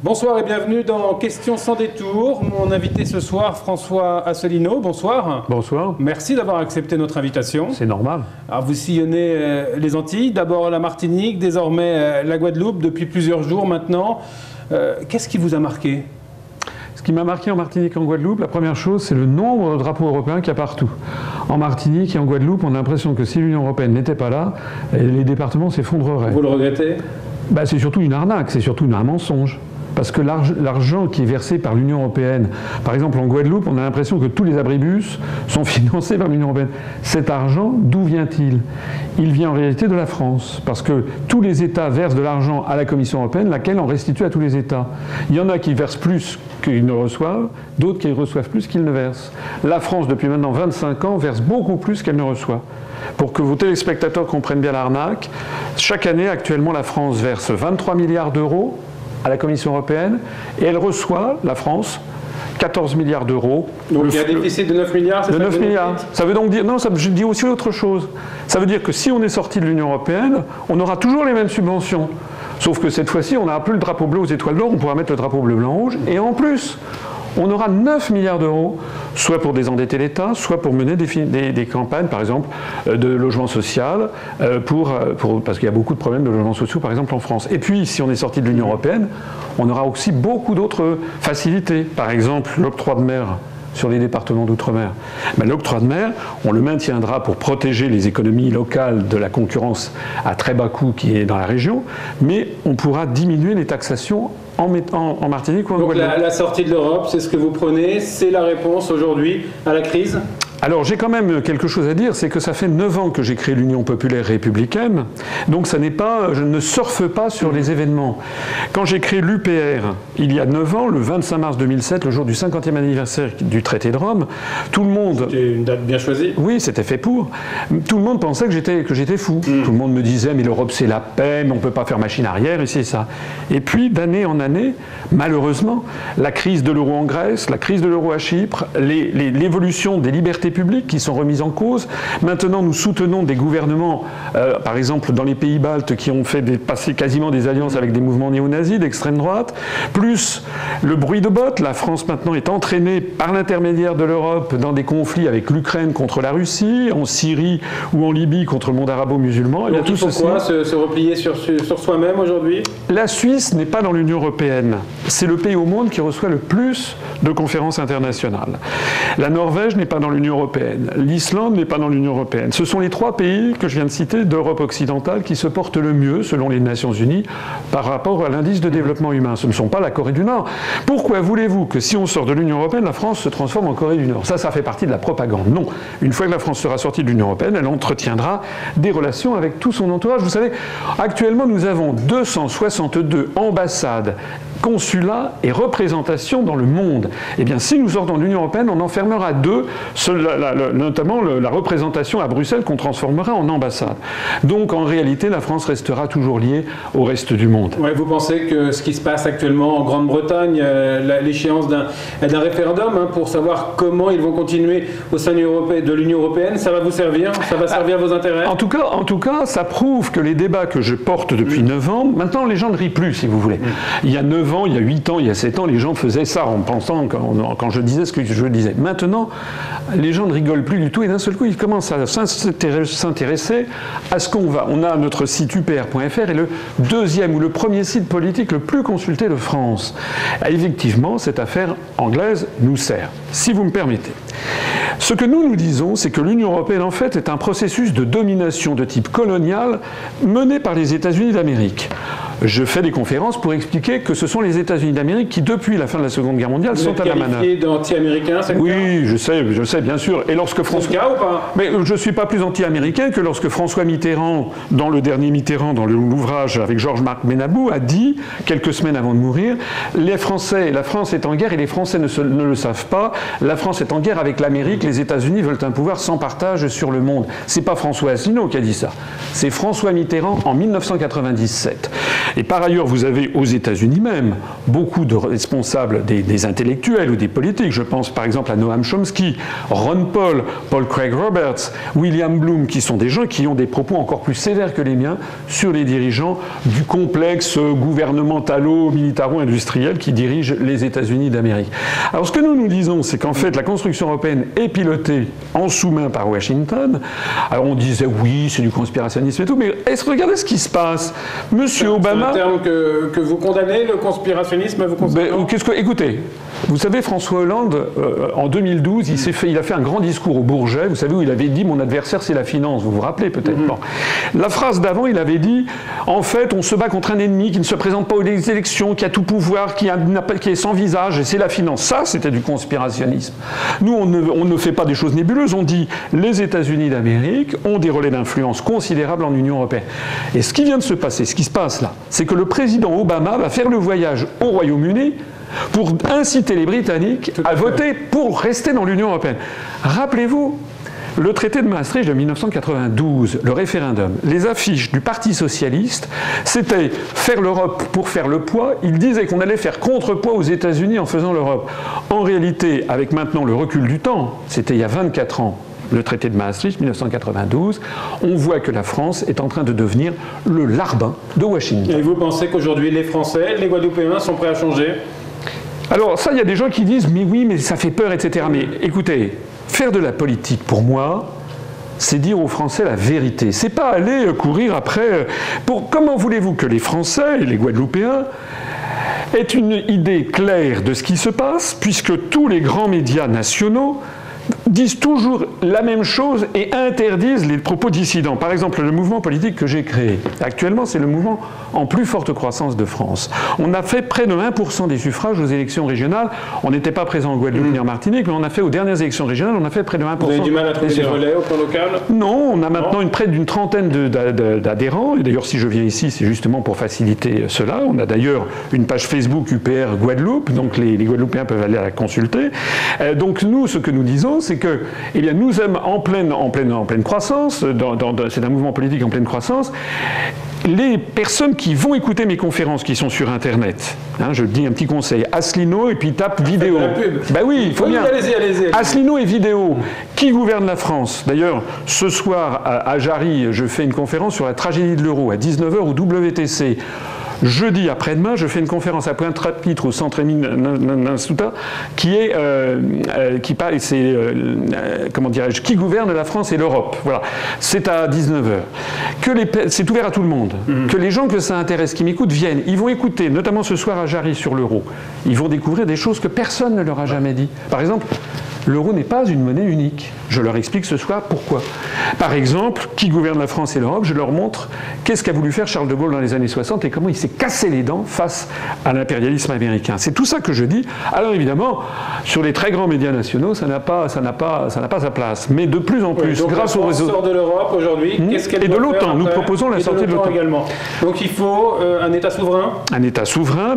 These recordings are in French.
Bonsoir et bienvenue dans Questions sans détour. Mon invité ce soir, François Asselineau. Bonsoir. Bonsoir. Merci d'avoir accepté notre invitation. C'est normal. Alors vous sillonnez les Antilles, d'abord la Martinique, désormais la Guadeloupe, depuis plusieurs jours maintenant. Qu'est-ce qui vous a marqué ? Ce qui m'a marqué en Martinique et en Guadeloupe, la première chose, c'est le nombre de drapeaux européens qu'il y a partout. En Martinique et en Guadeloupe, on a l'impression que si l'Union européenne n'était pas là, les départements s'effondreraient. Vous le regrettez ? C'est surtout une arnaque, c'est surtout un mensonge. Parce que l'argent qui est versé par l'Union européenne, par exemple en Guadeloupe, on a l'impression que tous les abribus sont financés par l'Union européenne. Cet argent, d'où vient-il ? Il vient en réalité de la France, parce que tous les États versent de l'argent à la Commission européenne, laquelle en restitue à tous les États. Il y en a qui versent plus qu'ils ne reçoivent, d'autres qui reçoivent plus qu'ils ne versent. La France, depuis maintenant 25 ans, verse beaucoup plus qu'elle ne reçoit. Pour que vos téléspectateurs comprennent bien l'arnaque, chaque année, actuellement, la France verse 23 milliards d'euros à la Commission européenne, et elle reçoit, la France, 14 milliards d'euros. Donc il y a un déficit de 9 milliards, c'est de 9 milliards. Ça veut donc dire, non, je dis aussi autre chose. Ça veut dire que si on est sorti de l'Union européenne, on aura toujours les mêmes subventions. Sauf que cette fois-ci, on n'aura plus le drapeau bleu aux étoiles d'or, on pourra mettre le drapeau bleu, blanc, rouge, et en plus, on aura 9 milliards d'euros, soit pour désendetter l'État, soit pour mener des campagnes, par exemple, de logement social, parce qu'il y a beaucoup de problèmes de logements sociaux, par exemple, en France. Et puis, si on est sorti de l'Union européenne, on aura aussi beaucoup d'autres facilités. Par exemple, l'octroi de mer sur les départements d'outre-mer. L'octroi de mer, on le maintiendra pour protéger les économies locales de la concurrence à très bas coût qui est dans la région, mais on pourra diminuer les taxations en Martinique ou en Guadeloupe. Donc la sortie de l'Europe, c'est ce que vous prenez, c'est la réponse aujourd'hui à la crise ? Alors j'ai quand même quelque chose à dire, c'est que ça fait 9 ans que j'ai créé l'Union populaire républicaine, donc ça n'est pas, je ne surfe pas sur les événements. Quand j'ai créé l'UPR, il y a 9 ans, le 25 mars 2007, le jour du 50e anniversaire du traité de Rome, tout le monde... C'était une date bien choisie. Oui, c'était fait pour. Tout le monde pensait que j'étais fou. Tout le monde me disait, mais l'Europe c'est la paix, mais on ne peut pas faire machine arrière, et c'est ça. Et puis, d'année en année, malheureusement, la crise de l'euro en Grèce, la crise de l'euro à Chypre, l'évolution des libertés publiques qui sont remises en cause. Maintenant, nous soutenons des gouvernements, par exemple dans les pays baltes, qui ont fait passer quasiment des alliances avec des mouvements néo-nazis d'extrême droite, plus le bruit de bottes. La France maintenant est entraînée par l'intermédiaire de l'Europe dans des conflits avec l'Ukraine contre la Russie, en Syrie ou en Libye contre le monde arabo-musulman. Donc il faut quoi, se replier sur soi-même aujourd'hui ? La Suisse n'est pas dans l'Union européenne. C'est le pays au monde qui reçoit le plus de conférences internationales. La Norvège n'est pas dans l'Union européenne. L'Islande n'est pas dans l'Union européenne. Ce sont les 3 pays que je viens de citer d'Europe occidentale qui se portent le mieux, selon les Nations Unies, par rapport à l'indice de développement humain. Ce ne sont pas la Corée du Nord. Pourquoi voulez-vous que si on sort de l'Union européenne, la France se transforme en Corée du Nord ? Ça fait partie de la propagande. Non. Une fois que la France sera sortie de l'Union européenne, elle entretiendra des relations avec tout son entourage. Vous savez, actuellement, nous avons 262 ambassades, consulats et représentations dans le monde. Eh bien, si nous sortons de l'Union européenne, on en fermera 2, notamment la représentation à Bruxelles qu'on transformera en ambassade. Donc, en réalité, la France restera toujours liée au reste du monde. Ouais, vous pensez que ce qui se passe actuellement en Grande-Bretagne, l'échéance d'un référendum pour savoir comment ils vont continuer au sein de l'Union européenne, ça va vous servir ? Ça va servir vos intérêts ? En tout cas, ça prouve que les débats que je porte depuis 9 ans, maintenant les gens ne rient plus, si vous voulez. Il y a 9 ans, il y a 8 ans, il y a 7 ans, les gens faisaient ça en pensant, quand je disais ce que je disais. Maintenant, les gens ne rigolent plus du tout et d'un seul coup, ils commencent à s'intéresser à ce qu'on va. On a notre site upr.fr et le deuxième ou le premier site politique le plus consulté de France. Et effectivement, cette affaire anglaise nous sert, si vous me permettez. Ce que nous disons, c'est que l'Union européenne, en fait, est un processus de domination de type colonial mené par les États-Unis d'Amérique. Je fais des conférences pour expliquer que ce sont les États-Unis d'Amérique qui, depuis la fin de la Seconde Guerre mondiale, sont à la manœuvre. Vous êtes qualifié d'anti-américain, c'est le cas ? Oui, je sais, bien sûr. Et lorsque François... C'est le cas ou pas ? Mais je ne suis pas plus anti-américain que lorsque François Mitterrand, dans le dernier Mitterrand, dans l'ouvrage avec Georges-Marc Menabou, a dit, quelques semaines avant de mourir, la France est en guerre et les Français ne le savent pas. La France est en guerre avec l'Amérique, les États-Unis veulent un pouvoir sans partage sur le monde. C'est pas François Asselineau qui a dit ça. C'est François Mitterrand en 1997. Et par ailleurs, vous avez aux États-Unis même beaucoup de responsables, des intellectuels ou des politiques. Je pense par exemple à Noam Chomsky, Ron Paul, Paul Craig Roberts, William Bloom, qui sont des gens qui ont des propos encore plus sévères que les miens sur les dirigeants du complexe gouvernementalo-militaro-industriel qui dirige les États-Unis d'Amérique. Alors ce que nous disons, c'est qu'en fait la construction européenne est pilotée en sous-main par Washington. Alors on disait oui, c'est du conspirationnisme et tout, mais regardez ce qui se passe. Monsieur Obama... C'est un terme que vous condamnez, le conspirationnisme, vous concernant ? Écoutez, vous savez, François Hollande, en 2012, il a fait un grand discours au Bourget, vous savez, où il avait dit « mon adversaire, c'est la finance ». Vous vous rappelez peut-être. Bon. La phrase d'avant, il avait dit « en fait, on se bat contre un ennemi qui ne se présente pas aux élections, qui a tout pouvoir, qui est sans visage, et c'est la finance ». Ça, c'était du conspirationnisme. Nous, on ne fait pas des choses nébuleuses. On dit « les États-Unis d'Amérique ont des relais d'influence considérables en Union européenne ». Et ce qui vient de se passer, ce qui se passe là, c'est que le président Obama va faire le voyage au Royaume-Uni pour inciter les Britanniques à voter pour rester dans l'Union européenne. Rappelez-vous, le traité de Maastricht de 1992, le référendum, les affiches du Parti socialiste, c'était faire l'Europe pour faire le poids. Il disait qu'on allait faire contrepoids aux États-Unis en faisant l'Europe. En réalité, avec maintenant le recul du temps, c'était il y a 24 ans, le traité de Maastricht, 1992, on voit que la France est en train de devenir le larbin de Washington. Et vous pensez qu'aujourd'hui, les Français, les Guadeloupéens sont prêts à changer ? Alors ça, il y a des gens qui disent « mais oui, mais ça fait peur, etc. » Mais écoutez, faire de la politique, pour moi, c'est dire aux Français la vérité. C'est pas aller courir après... Comment voulez-vous que les Français et les Guadeloupéens aient une idée claire de ce qui se passe, puisque tous les grands médias nationaux disent toujours la même chose et interdisent les propos dissidents. Par exemple, le mouvement politique que j'ai créé, actuellement, c'est le mouvement en plus forte croissance de France. On a fait près de 1% des suffrages aux élections régionales. On n'était pas présent en Guadeloupe ni en Martinique, mais on a fait aux dernières élections régionales, on a fait près de 1%. Vous avez du mal à trouver des relais au plan local ? Non, on a maintenant près d'une trentaine d'adhérents. Et d'ailleurs, si je viens ici, c'est justement pour faciliter cela. On a d'ailleurs une page Facebook UPR Guadeloupe, donc les Guadeloupéens peuvent aller la consulter. Donc nous, ce que nous disons, c'est que nous sommes en pleine croissance, c'est un mouvement politique en pleine croissance. Les personnes qui vont écouter mes conférences qui sont sur Internet, je dis un petit conseil, Asselineau et puis tape vidéo. Ben oui, il faut bien. Allez-y. Asselineau et vidéo. Qui gouverne la France ? D'ailleurs, ce soir à Jarry, je fais une conférence sur la tragédie de l'euro à 19h au WTC. Jeudi après-demain, je fais une conférence à Pointe-à-Pitre au Centre Émile Nasuta qui gouverne la France et l'Europe. Voilà. C'est à 19h. C'est ouvert à tout le monde. Que les gens que ça intéresse, qui m'écoutent, viennent. Ils vont écouter, notamment ce soir à Jarry sur l'euro. Ils vont découvrir des choses que personne ne leur a jamais dit. Par exemple, l'euro n'est pas une monnaie unique. Je leur explique ce soir pourquoi. Par exemple, qui gouverne la France et l'Europe, je leur montre qu'est-ce qu'a voulu faire Charles de Gaulle dans les années 60 et comment il s'est cassé les dents face à l'impérialisme américain. C'est tout ça que je dis. Alors évidemment, sur les très grands médias nationaux, ça n'a pas sa place. Mais de plus en plus, donc grâce au réseau... sort de l'Europe aujourd'hui, qu'est-ce qu'elle doit faire ? Et de l'OTAN, nous après ? proposons la sortie de l'OTAN également. Donc il faut un État souverain ? Un État souverain,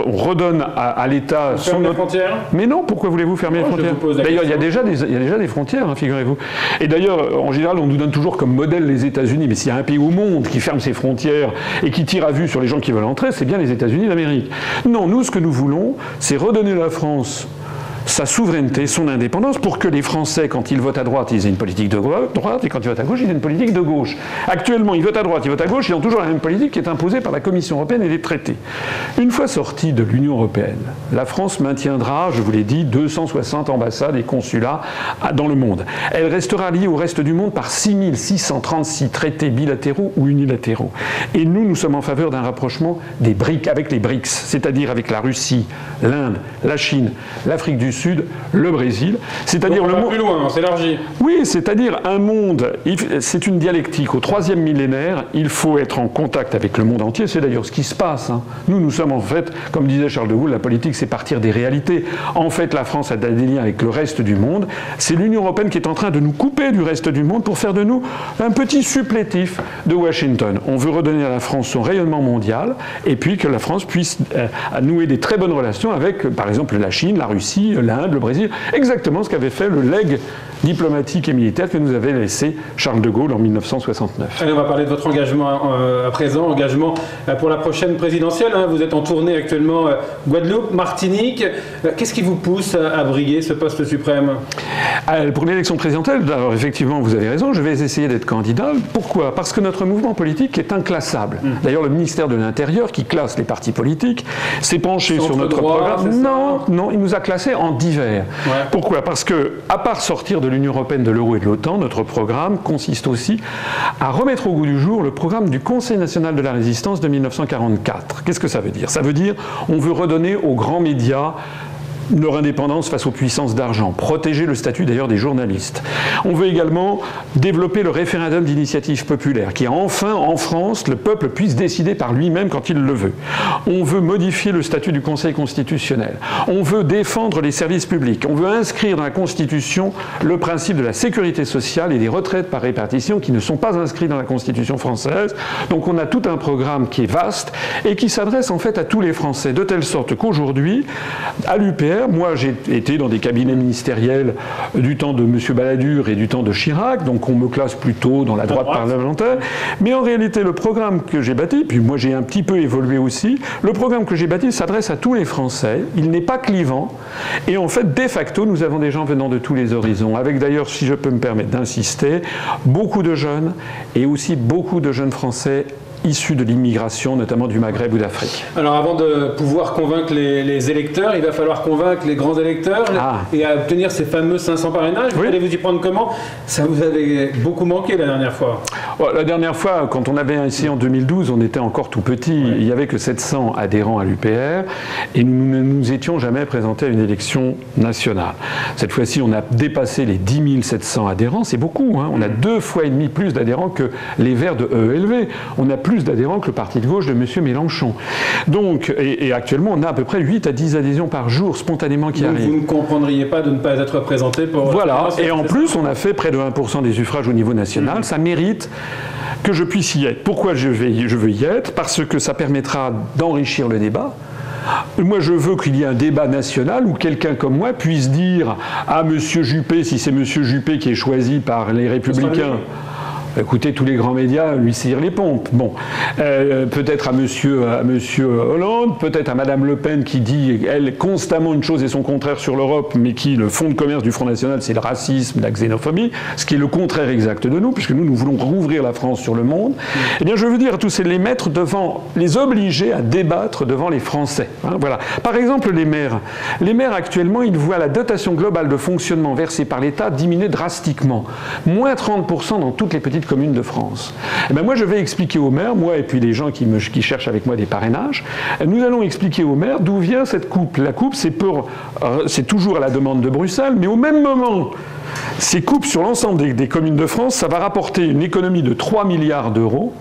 on redonne à l'État son... Ferme les frontières ? Mais non, pourquoi voulez-vous fermer les frontières ? D'ailleurs, il y a déjà des frontières, figurez-vous. Et d'ailleurs, en général, on nous donne toujours comme modèle les États-Unis, mais s'il y a un pays au monde qui ferme ses frontières et qui tire à vue sur les gens qui veulent entrer, c'est bien les États-Unis d'Amérique. Non, nous, ce que nous voulons, c'est redonner à la France sa souveraineté, son indépendance, pour que les Français, quand ils votent à droite, ils aient une politique de droite, et quand ils votent à gauche, ils aient une politique de gauche. Actuellement, ils votent à droite, ils votent à gauche, ils ont toujours la même politique qui est imposée par la Commission européenne et les traités. Une fois sortie de l'Union européenne, la France maintiendra, je vous l'ai dit, 260 ambassades et consulats dans le monde. Elle restera liée au reste du monde par 6636 traités bilatéraux ou unilatéraux. Et nous sommes en faveur d'un rapprochement des BRICS, avec les BRICS, c'est-à-dire avec la Russie, l'Inde, la Chine, l'Afrique du Sud, le Brésil, c'est-à-dire le monde plus loin, c'est élargi. Oui, c'est-à-dire un monde, c'est une dialectique. Au 3e millénaire, il faut être en contact avec le monde entier. C'est d'ailleurs ce qui se passe. Nous sommes en fait, comme disait Charles de Gaulle, la politique, c'est partir des réalités. En fait, la France a des liens avec le reste du monde. C'est l'Union européenne qui est en train de nous couper du reste du monde pour faire de nous un petit supplétif de Washington. On veut redonner à la France son rayonnement mondial et puis que la France puisse nouer des très bonnes relations avec, par exemple, la Chine, la Russie, l'Inde, le Brésil, exactement ce qu'avait fait le legs diplomatique et militaire que nous avait laissé Charles de Gaulle en 1969. Allez, on va parler de votre engagement à présent, engagement pour la prochaine présidentielle. Vous êtes en tournée actuellement Guadeloupe, Martinique. Qu'est-ce qui vous pousse à briguer ce poste suprême? Pour l'élection présidentielle, alors effectivement, vous avez raison, je vais essayer d'être candidat. Pourquoi? Parce que notre mouvement politique est inclassable. D'ailleurs, le ministère de l'Intérieur, qui classe les partis politiques, s'est penché sur notre programme. Non, il nous a classés en divers. Ouais. Pourquoi? Parce que, à part sortir de l'Union européenne, de l'euro et de l'OTAN, notre programme consiste aussi à remettre au goût du jour le programme du Conseil national de la résistance de 1944. Qu'est-ce que ça veut dire? Ça veut dire on veut redonner aux grands médias leur indépendance face aux puissances d'argent, protéger le statut d'ailleurs des journalistes. On veut également développer le référendum d'initiative populaire, qui enfin, en France, le peuple puisse décider par lui-même quand il le veut. On veut modifier le statut du Conseil constitutionnel. On veut défendre les services publics. On veut inscrire dans la Constitution le principe de la sécurité sociale et des retraites par répartition qui ne sont pas inscrits dans la Constitution française. Donc on a tout un programme qui est vaste et qui s'adresse en fait à tous les Français, de telle sorte qu'aujourd'hui, à l'UPR, moi, j'ai été dans des cabinets ministériels du temps de M. Balladur et du temps de Chirac, donc on me classe plutôt dans la droite parlementaire. Mais en réalité, le programme que j'ai bâti, puis moi j'ai un petit peu évolué aussi, le programme que j'ai bâti s'adresse à tous les Français. Il n'est pas clivant. Et en fait, de facto, nous avons des gens venant de tous les horizons. Avec d'ailleurs, si je peux me permettre d'insister, beaucoup de jeunes et aussi beaucoup de jeunes Français issus de l'immigration, notamment du Maghreb ou d'Afrique. Alors avant de pouvoir convaincre les électeurs, il va falloir convaincre les grands électeurs et à obtenir ces fameux 500 parrainages. Vous allez vous y prendre comment? Ça vous avait beaucoup manqué la dernière fois. La dernière fois, quand on avait essayé en 2012, on était encore tout petit. Ouais. Il n'y avait que 700 adhérents à l'UPR et nous ne nous étions jamais présentés à une élection nationale. Cette fois-ci, on a dépassé les 10 700 adhérents. C'est beaucoup. On a 2,5 fois plus d'adhérents que les Verts de EELV. On a plus d'adhérents que le parti de gauche de M. Mélenchon. Donc, et actuellement, on a à peu près 8 à 10 adhésions par jour, spontanément, qui arrivent. Vous ne comprendriez pas de ne pas être représenté pour... Voilà, et en plus, on a fait près de 1% des suffrages au niveau national. Ça mérite que je puisse y être. Pourquoi je veux y être? Parce que ça permettra d'enrichir le débat. Moi, je veux qu'il y ait un débat national où quelqu'un comme moi puisse dire à M. Juppé, si c'est M. Juppé qui est choisi par les Républicains... Écoutez, tous les grands médias lui cirent les pompes. Bon, peut-être à monsieur Hollande, peut-être à Madame Le Pen qui dit, elle, constamment une chose et son contraire sur l'Europe, mais qui, le fond de commerce du Front National, c'est le racisme, la xénophobie, ce qui est le contraire exact de nous, puisque nous voulons rouvrir la France sur le monde. Eh bien, je veux dire à tous ces, les mettre devant, les obliger à débattre devant les Français. Voilà. Par exemple, les maires. Les maires, actuellement, ils voient la dotation globale de fonctionnement versée par l'État diminuer drastiquement. Moins 30% dans toutes les petites communes de France. Et ben moi, je vais expliquer aux maires, moi et puis les gens qui cherchent avec moi des parrainages, nous allons expliquer aux maires d'où vient cette coupe. La coupe, c'est toujours à la demande de Bruxelles, mais au même moment, ces coupes sur l'ensemble des communes de France, ça va rapporter une économie de 3 milliards d'euros,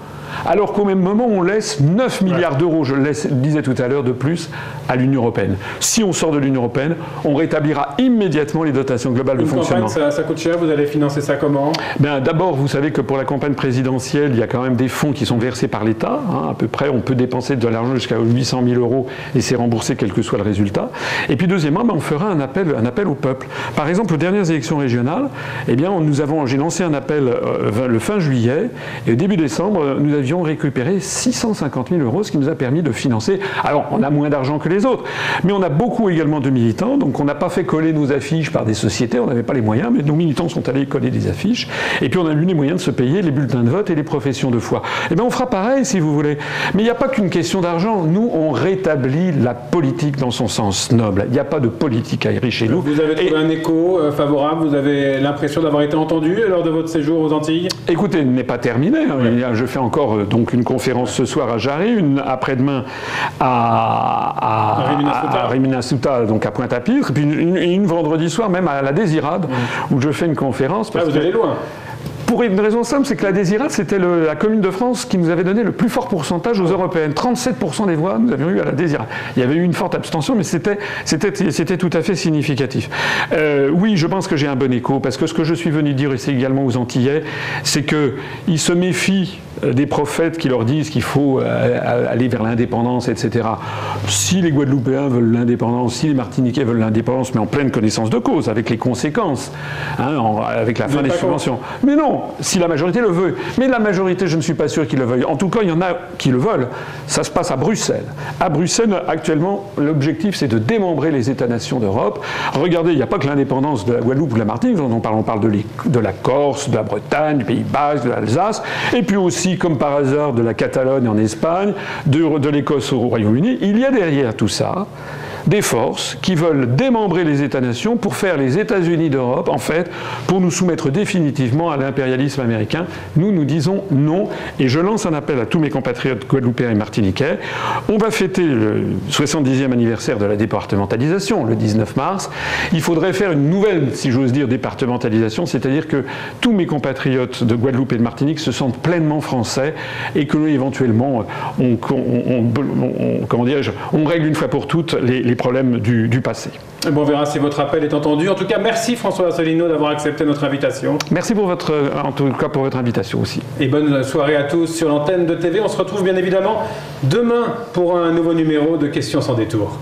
alors qu'au même moment, on laisse 9 milliards d'euros, je le disais tout à l'heure, de plus à l'Union européenne. Si on sort de l'Union européenne, on rétablira immédiatement les dotations globales de fonctionnement. Ça coûte cher, vous allez financer ça comment? D'abord, vous savez que pour la campagne présidentielle, il y a quand même des fonds qui sont versés par l'État. À peu près, on peut dépenser de l'argent jusqu'à 800 000 euros et c'est remboursé quel que soit le résultat. Et puis deuxièmement, on fera un appel au peuple. Par exemple, aux dernières élections régionales, j'ai lancé un appel le fin juillet et au début décembre, nous avions récupéré 650 000 euros, ce qui nous a permis de financer. Alors, on a moins d'argent que les autres, mais on a beaucoup également de militants, donc on n'a pas fait coller nos affiches par des sociétés, on n'avait pas les moyens, mais nos militants sont allés coller des affiches, et puis on a eu les moyens de se payer les bulletins de vote et les professions de foi. Eh bien, on fera pareil, si vous voulez. Mais il n'y a pas qu'une question d'argent. Nous, on rétablit la politique dans son sens noble. Il n'y a pas de politique aérienne chez nous. Vous avez trouvé un écho favorable? Vous avez l'impression d'avoir été entendu lors de votre séjour aux Antilles? Écoutez, il n'est pas terminé. Je fais encore donc une conférence ce soir à Jarry, une après-demain à Rimina-Souta, donc à Pointe-à-Pitre, et puis une vendredi soir même à la Désirade, où je fais une conférence. Vous allez loin. Pour une raison simple, c'est que la Désirade, c'était la commune de France qui nous avait donné le plus fort pourcentage aux européennes. 37% des voix, nous avions eu à la Désirade. Il y avait eu une forte abstention, mais c'était tout à fait significatif. Oui, je pense que j'ai un bon écho, parce que ce que je suis venu dire, et c'est également aux Antillais, c'est qu'ils se méfient des prophètes qui leur disent qu'il faut aller vers l'indépendance, etc. Si les Guadeloupéens veulent l'indépendance, si les Martiniquais veulent l'indépendance, mais en pleine connaissance de cause, avec les conséquences, avec la fin des subventions. Mais non, si la majorité le veut. Mais la majorité, je ne suis pas sûr qu'ils le veuillent. En tout cas, il y en a qui le veulent. Ça se passe à Bruxelles. À Bruxelles, actuellement, l'objectif, c'est de démembrer les États-nations d'Europe. Regardez, il n'y a pas que l'indépendance de la Guadeloupe ou de la Martinique, on parle de la Corse, de la Bretagne, du Pays Basque, de l'Alsace, et puis aussi, comme par hasard, de la Catalogne en Espagne, de l'Écosse au Royaume-Uni. Il y a derrière tout ça des forces qui veulent démembrer les États-nations pour faire les États-Unis d'Europe, en fait, pour nous soumettre définitivement à l'impérialisme américain. Nous disons non, et je lance un appel à tous mes compatriotes guadeloupéens et martiniquais. On va fêter le 70e anniversaire de la départementalisation, le 19 mars. Il faudrait faire une nouvelle, si j'ose dire, départementalisation, c'est-à-dire que tous mes compatriotes de Guadeloupe et de Martinique se sentent pleinement français et que éventuellement on règle une fois pour toutes les problèmes du passé. Bon, on verra si votre appel est entendu. En tout cas, merci François Asselineau d'avoir accepté notre invitation. Merci pour votre invitation aussi. Et bonne soirée à tous sur l'antenne de TV. On se retrouve bien évidemment demain pour un nouveau numéro de Questions sans détour.